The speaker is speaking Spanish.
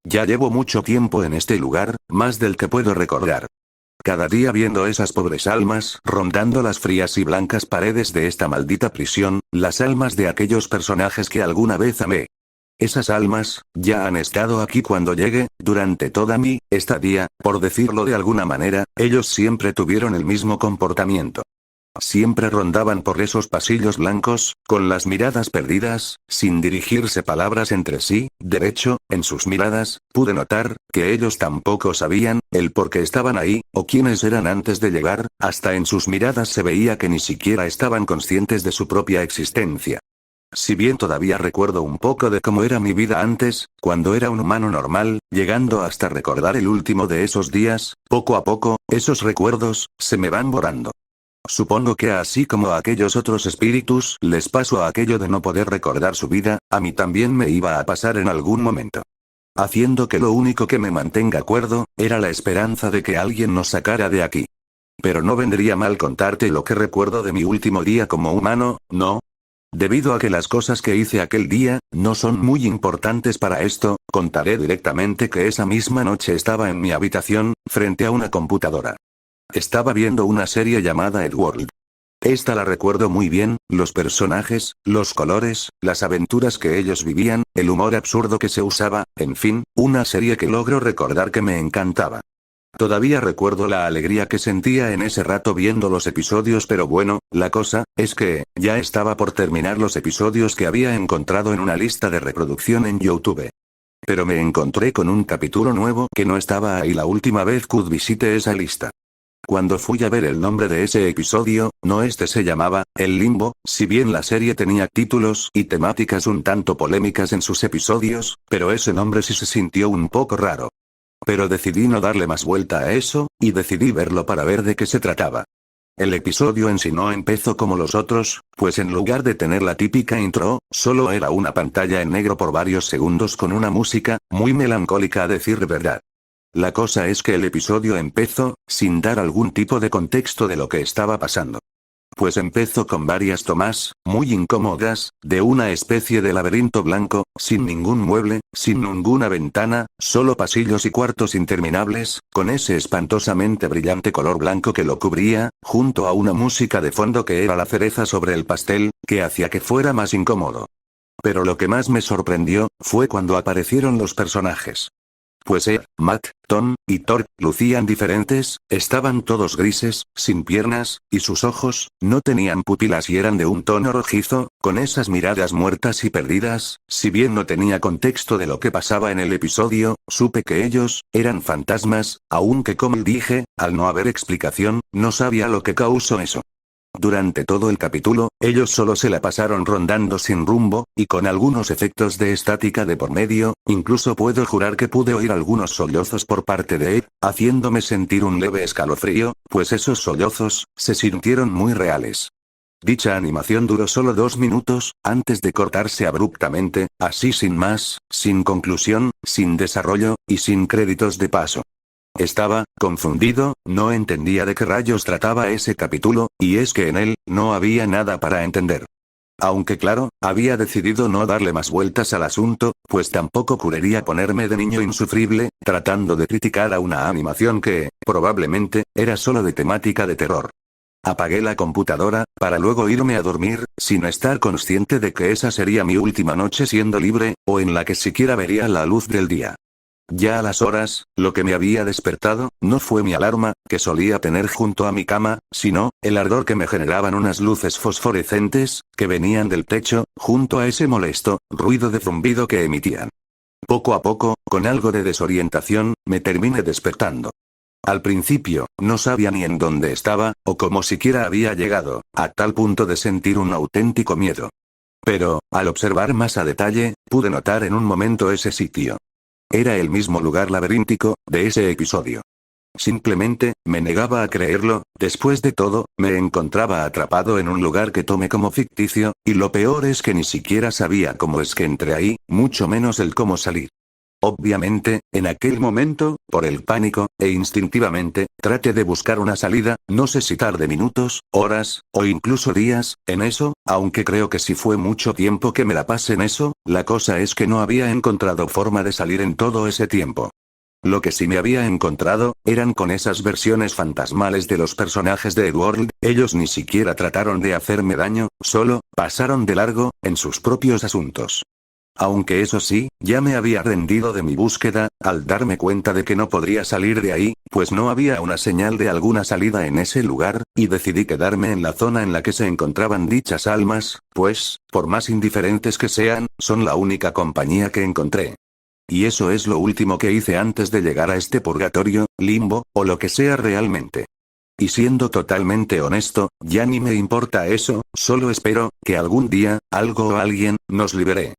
Ya llevo mucho tiempo en este lugar, más del que puedo recordar. Cada día viendo esas pobres almas rondando las frías y blancas paredes de esta maldita prisión, las almas de aquellos personajes que alguna vez amé. Esas almas, ya han estado aquí cuando llegué, durante toda mi estadía, por decirlo de alguna manera, ellos siempre tuvieron el mismo comportamiento. Siempre rondaban por esos pasillos blancos, con las miradas perdidas, sin dirigirse palabras entre sí. De hecho, en sus miradas, pude notar, que ellos tampoco sabían, el por qué estaban ahí, o quiénes eran antes de llegar, hasta en sus miradas se veía que ni siquiera estaban conscientes de su propia existencia. Si bien todavía recuerdo un poco de cómo era mi vida antes, cuando era un humano normal, llegando hasta recordar el último de esos días, poco a poco, esos recuerdos, se me van borrando. Supongo que así como a aquellos otros espíritus les pasó aquello de no poder recordar su vida, a mí también me iba a pasar en algún momento. Haciendo que lo único que me mantenga cuerdo, era la esperanza de que alguien nos sacara de aquí. Pero no vendría mal contarte lo que recuerdo de mi último día como humano, ¿no? Debido a que las cosas que hice aquel día, no son muy importantes para esto, contaré directamente que esa misma noche estaba en mi habitación, frente a una computadora. Estaba viendo una serie llamada Edward. Esta la recuerdo muy bien, los personajes, los colores, las aventuras que ellos vivían, el humor absurdo que se usaba, en fin, una serie que logro recordar que me encantaba. Todavía recuerdo la alegría que sentía en ese rato viendo los episodios, pero bueno, la cosa, es que, ya estaba por terminar los episodios que había encontrado en una lista de reproducción en YouTube. Pero me encontré con un capítulo nuevo que no estaba ahí la última vez que visité esa lista. Cuando fui a ver el nombre de ese episodio, no se llamaba, El Limbo, si bien la serie tenía títulos y temáticas un tanto polémicas en sus episodios, pero ese nombre sí se sintió un poco raro. Pero decidí no darle más vuelta a eso, y decidí verlo para ver de qué se trataba. El episodio en sí no empezó como los otros, pues en lugar de tener la típica intro, solo era una pantalla en negro por varios segundos con una música, muy melancólica a decir verdad. La cosa es que el episodio empezó, sin dar algún tipo de contexto de lo que estaba pasando. Pues empezó con varias tomas, muy incómodas, de una especie de laberinto blanco, sin ningún mueble, sin ninguna ventana, solo pasillos y cuartos interminables, con ese espantosamente brillante color blanco que lo cubría, junto a una música de fondo que era la cereza sobre el pastel, que hacía que fuera más incómodo. Pero lo que más me sorprendió, fue cuando aparecieron los personajes. Pues Ed, Matt, Tom, y Thor, lucían diferentes, estaban todos grises, sin piernas, y sus ojos, no tenían pupilas y eran de un tono rojizo, con esas miradas muertas y perdidas. Si bien no tenía contexto de lo que pasaba en el episodio, supe que ellos, eran fantasmas, aunque como dije, al no haber explicación, no sabía lo que causó eso. Durante todo el capítulo, ellos solo se la pasaron rondando sin rumbo, y con algunos efectos de estática de por medio, incluso puedo jurar que pude oír algunos sollozos por parte de Ed, haciéndome sentir un leve escalofrío, pues esos sollozos, se sintieron muy reales. Dicha animación duró solo 2 minutos, antes de cortarse abruptamente, así sin más, sin conclusión, sin desarrollo, y sin créditos de paso. Estaba confundido, no entendía de qué rayos trataba ese capítulo, y es que en él, no había nada para entender. Aunque claro, había decidido no darle más vueltas al asunto, pues tampoco querría ponerme de niño insufrible, tratando de criticar a una animación que, probablemente, era solo de temática de terror. Apagué la computadora, para luego irme a dormir, sin estar consciente de que esa sería mi última noche siendo libre, o en la que siquiera vería la luz del día. Ya a las horas, lo que me había despertado, no fue mi alarma, que solía tener junto a mi cama, sino, el ardor que me generaban unas luces fosforescentes, que venían del techo, junto a ese molesto ruido de zumbido que emitían. Poco a poco, con algo de desorientación, me terminé despertando. Al principio, no sabía ni en dónde estaba, o cómo siquiera había llegado, a tal punto de sentir un auténtico miedo. Pero, al observar más a detalle, pude notar en un momento ese sitio. Era el mismo lugar laberíntico, de ese episodio. Simplemente, me negaba a creerlo, después de todo, me encontraba atrapado en un lugar que tomé como ficticio, y lo peor es que ni siquiera sabía cómo es que entré ahí, mucho menos el cómo salir. Obviamente, en aquel momento, por el pánico, e instintivamente, traté de buscar una salida, no sé si tarde minutos, horas, o incluso días, en eso, aunque creo que si fue mucho tiempo que me la pasé en eso, la cosa es que no había encontrado forma de salir en todo ese tiempo. Lo que sí me había encontrado, eran con esas versiones fantasmales de los personajes de Edward, ellos ni siquiera trataron de hacerme daño, solo, pasaron de largo, en sus propios asuntos. Aunque eso sí, ya me había rendido de mi búsqueda, al darme cuenta de que no podría salir de ahí, pues no había una señal de alguna salida en ese lugar, y decidí quedarme en la zona en la que se encontraban dichas almas, pues, por más indiferentes que sean, son la única compañía que encontré. Y eso es lo último que hice antes de llegar a este purgatorio, limbo, o lo que sea realmente. Y siendo totalmente honesto, ya ni me importa eso, solo espero, que algún día, algo o alguien, nos libere.